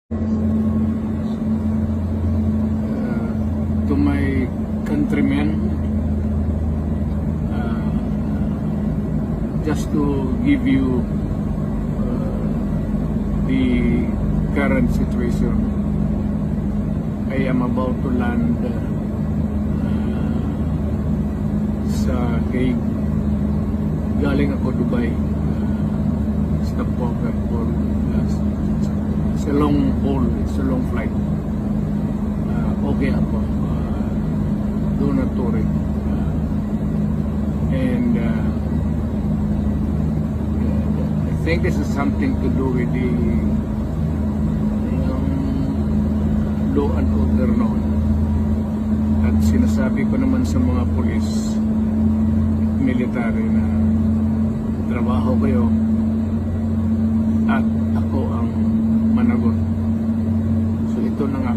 To my countrymen, just to give you the current situation. I am about to land sa Hague. Galing ako Dubai. Stopover for it's a long haul, it's a long flight. Okay ako. Do not worry. And I think this is something to do with the law and order noon. At sinasabi ko naman sa mga pulis, military na trabaho kayo at ako ang managot. So ito na nga.